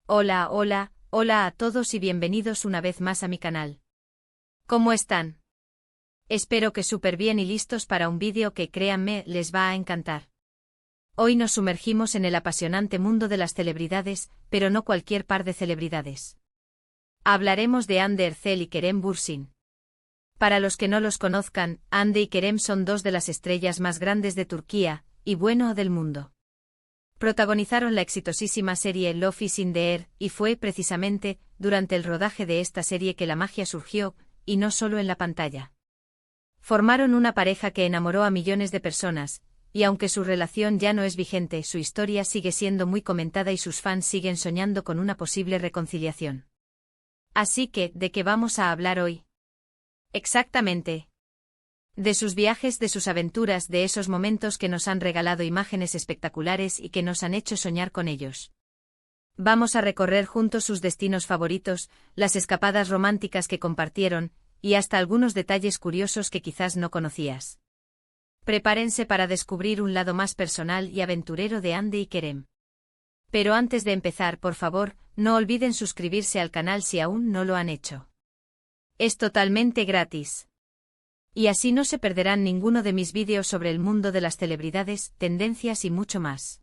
Hola, hola, hola a todos y bienvenidos una vez más a mi canal. ¿Cómo están? Espero que súper bien y listos para un vídeo que, créanme, les va a encantar. Hoy nos sumergimos en el apasionante mundo de las celebridades, pero no cualquier par de celebridades. Hablaremos de Hande Erçel y Kerem Bürsin. Para los que no los conozcan, Hande y Kerem son dos de las estrellas más grandes de Turquía, y bueno, del mundo. Protagonizaron la exitosísima serie Love is in the Air, y fue, precisamente, durante el rodaje de esta serie que la magia surgió, y no solo en la pantalla. Formaron una pareja que enamoró a millones de personas, y aunque su relación ya no es vigente, su historia sigue siendo muy comentada y sus fans siguen soñando con una posible reconciliación. Así que, ¿de qué vamos a hablar hoy? Exactamente. De sus viajes, de sus aventuras, de esos momentos que nos han regalado imágenes espectaculares y que nos han hecho soñar con ellos. Vamos a recorrer juntos sus destinos favoritos, las escapadas románticas que compartieron, y hasta algunos detalles curiosos que quizás no conocías. Prepárense para descubrir un lado más personal y aventurero de Hande y Kerem. Pero antes de empezar, por favor, no olviden suscribirse al canal si aún no lo han hecho. Es totalmente gratis. Y así no se perderán ninguno de mis vídeos sobre el mundo de las celebridades, tendencias y mucho más.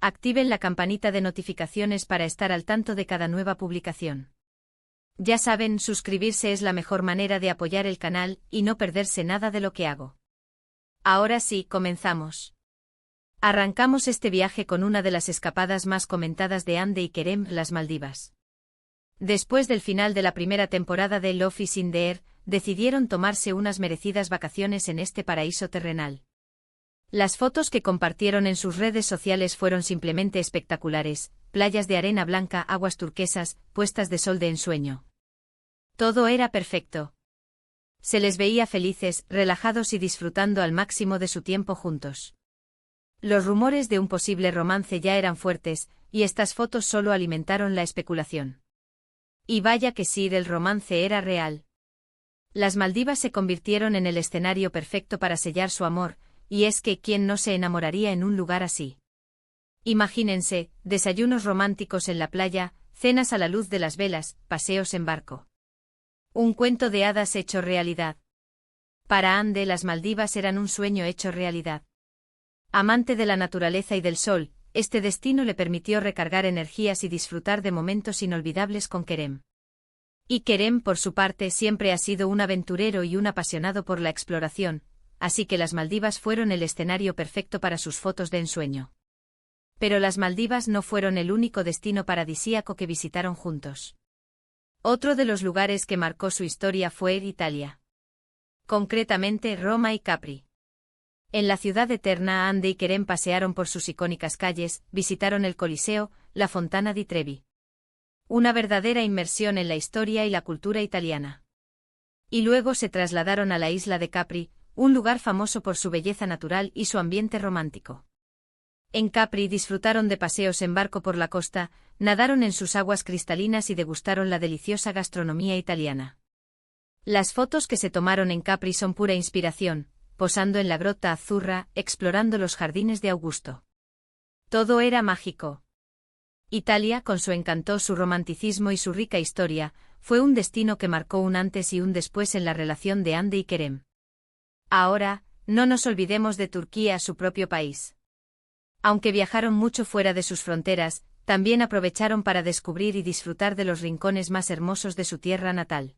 Activen la campanita de notificaciones para estar al tanto de cada nueva publicación. Ya saben, suscribirse es la mejor manera de apoyar el canal y no perderse nada de lo que hago. Ahora sí, comenzamos. Arrancamos este viaje con una de las escapadas más comentadas de Hande y Kerem, las Maldivas. Después del final de la primera temporada de Love is in the Air, decidieron tomarse unas merecidas vacaciones en este paraíso terrenal. Las fotos que compartieron en sus redes sociales fueron simplemente espectaculares: playas de arena blanca, aguas turquesas, puestas de sol de ensueño. Todo era perfecto. Se les veía felices, relajados y disfrutando al máximo de su tiempo juntos. Los rumores de un posible romance ya eran fuertes, y estas fotos solo alimentaron la especulación. Y vaya que sí, el romance era real. Las Maldivas se convirtieron en el escenario perfecto para sellar su amor, y es que ¿quién no se enamoraría en un lugar así? Imagínense, desayunos románticos en la playa, cenas a la luz de las velas, paseos en barco. Un cuento de hadas hecho realidad. Para Hande, las Maldivas eran un sueño hecho realidad. Amante de la naturaleza y del sol, este destino le permitió recargar energías y disfrutar de momentos inolvidables con Kerem. Y Kerem, por su parte, siempre ha sido un aventurero y un apasionado por la exploración, así que las Maldivas fueron el escenario perfecto para sus fotos de ensueño. Pero las Maldivas no fueron el único destino paradisíaco que visitaron juntos. Otro de los lugares que marcó su historia fue Italia. Concretamente, Roma y Capri. En la ciudad eterna, Hande y Kerem pasearon por sus icónicas calles, visitaron el Coliseo, la Fontana di Trevi. Una verdadera inmersión en la historia y la cultura italiana. Y luego se trasladaron a la isla de Capri, un lugar famoso por su belleza natural y su ambiente romántico. En Capri disfrutaron de paseos en barco por la costa, nadaron en sus aguas cristalinas y degustaron la deliciosa gastronomía italiana. Las fotos que se tomaron en Capri son pura inspiración, posando en la Grota Azzurra, explorando los jardines de Augusto. Todo era mágico. Italia, con su encanto, su romanticismo y su rica historia, fue un destino que marcó un antes y un después en la relación de Hande y Kerem. Ahora, no nos olvidemos de Turquía, su propio país. Aunque viajaron mucho fuera de sus fronteras, también aprovecharon para descubrir y disfrutar de los rincones más hermosos de su tierra natal.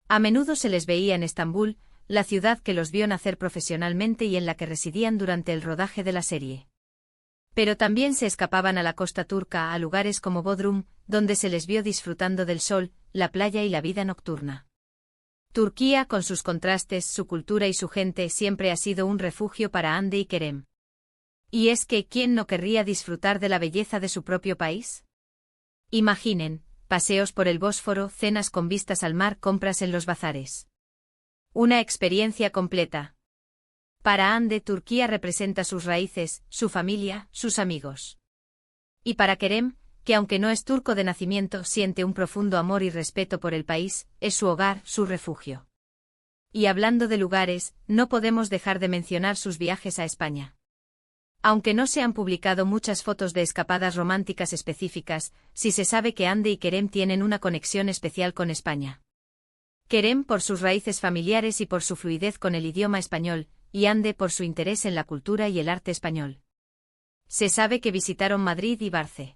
A menudo se les veía en Estambul, la ciudad que los vio nacer profesionalmente y en la que residían durante el rodaje de la serie. Pero también se escapaban a la costa turca, a lugares como Bodrum, donde se les vio disfrutando del sol, la playa y la vida nocturna. Turquía, con sus contrastes, su cultura y su gente, siempre ha sido un refugio para Hande y Kerem. Y es que, ¿quién no querría disfrutar de la belleza de su propio país? Imaginen, paseos por el Bósforo, cenas con vistas al mar, compras en los bazares. Una experiencia completa. Para Hande, Turquía representa sus raíces, su familia, sus amigos. Y para Kerem, que aunque no es turco de nacimiento, siente un profundo amor y respeto por el país, es su hogar, su refugio. Y hablando de lugares, no podemos dejar de mencionar sus viajes a España. Aunque no se han publicado muchas fotos de escapadas románticas específicas, sí se sabe que Ande y Kerem tienen una conexión especial con España. Kerem por sus raíces familiares y por su fluidez con el idioma español, y Ande por su interés en la cultura y el arte español. Se sabe que visitaron Madrid y Barcelona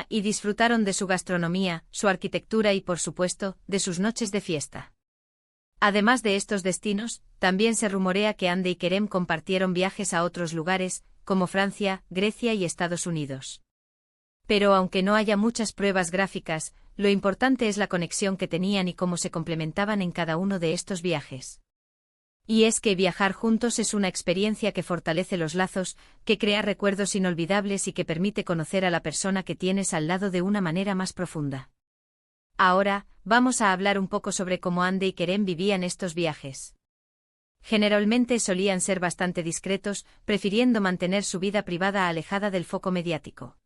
y disfrutaron de su gastronomía, su arquitectura y, por supuesto, de sus noches de fiesta. Además de estos destinos, también se rumorea que Ande y Kerem compartieron viajes a otros lugares, como Francia, Grecia y Estados Unidos. Pero aunque no haya muchas pruebas gráficas, lo importante es la conexión que tenían y cómo se complementaban en cada uno de estos viajes. Y es que viajar juntos es una experiencia que fortalece los lazos, que crea recuerdos inolvidables y que permite conocer a la persona que tienes al lado de una manera más profunda. Ahora, vamos a hablar un poco sobre cómo Ande y Kerem vivían estos viajes. Generalmente solían ser bastante discretos, prefiriendo mantener su vida privada alejada del foco mediático.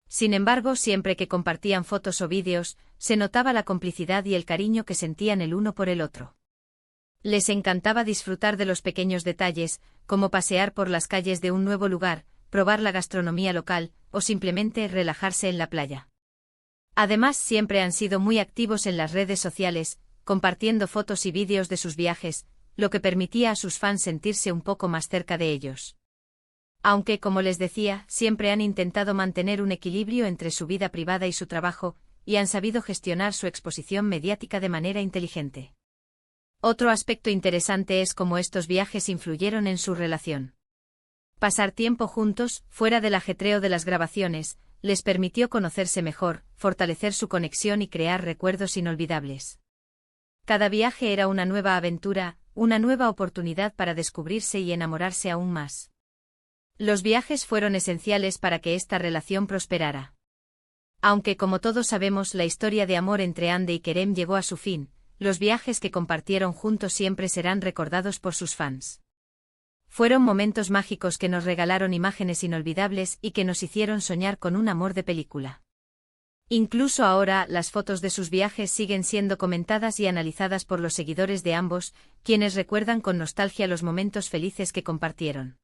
Sin embargo, siempre que compartían fotos o vídeos, se notaba la complicidad y el cariño que sentían el uno por el otro. Les encantaba disfrutar de los pequeños detalles, como pasear por las calles de un nuevo lugar, probar la gastronomía local, o simplemente relajarse en la playa. Además, siempre han sido muy activos en las redes sociales, compartiendo fotos y vídeos de sus viajes, lo que permitía a sus fans sentirse un poco más cerca de ellos. Aunque, como les decía, siempre han intentado mantener un equilibrio entre su vida privada y su trabajo, y han sabido gestionar su exposición mediática de manera inteligente. Otro aspecto interesante es cómo estos viajes influyeron en su relación. Pasar tiempo juntos, fuera del ajetreo de las grabaciones, les permitió conocerse mejor, fortalecer su conexión y crear recuerdos inolvidables. Cada viaje era una nueva aventura, una nueva oportunidad para descubrirse y enamorarse aún más. Los viajes fueron esenciales para que esta relación prosperara. Aunque, como todos sabemos, la historia de amor entre Ande y Kerem llegó a su fin, los viajes que compartieron juntos siempre serán recordados por sus fans. Fueron momentos mágicos que nos regalaron imágenes inolvidables y que nos hicieron soñar con un amor de película. Incluso ahora, las fotos de sus viajes siguen siendo comentadas y analizadas por los seguidores de ambos, quienes recuerdan con nostalgia los momentos felices que compartieron.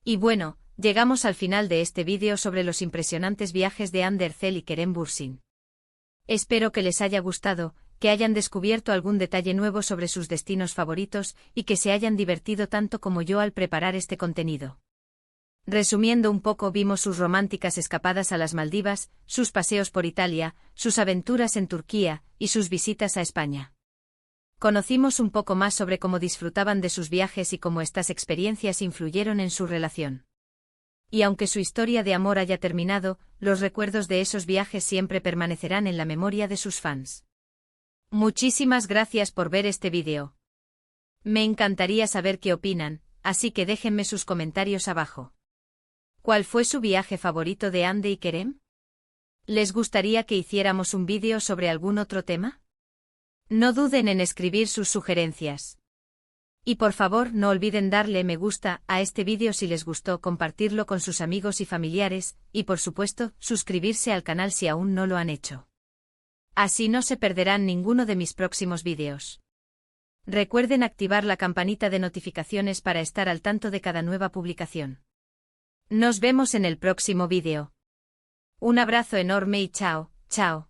Y bueno, llegamos al final de este vídeo sobre los impresionantes viajes de Ande Erçel y Kerem Bürsin. Espero que les haya gustado, que hayan descubierto algún detalle nuevo sobre sus destinos favoritos y que se hayan divertido tanto como yo al preparar este contenido. Resumiendo un poco, vimos sus románticas escapadas a las Maldivas, sus paseos por Italia, sus aventuras en Turquía y sus visitas a España. Conocimos un poco más sobre cómo disfrutaban de sus viajes y cómo estas experiencias influyeron en su relación. Y aunque su historia de amor haya terminado, los recuerdos de esos viajes siempre permanecerán en la memoria de sus fans. Muchísimas gracias por ver este vídeo. Me encantaría saber qué opinan, así que déjenme sus comentarios abajo. ¿Cuál fue su viaje favorito de Ande y Kerem? ¿Les gustaría que hiciéramos un vídeo sobre algún otro tema? No duden en escribir sus sugerencias. Y por favor no olviden darle me gusta a este vídeo si les gustó, compartirlo con sus amigos y familiares, y por supuesto, suscribirse al canal si aún no lo han hecho. Así no se perderán ninguno de mis próximos vídeos. Recuerden activar la campanita de notificaciones para estar al tanto de cada nueva publicación. Nos vemos en el próximo vídeo. Un abrazo enorme y chao, chao.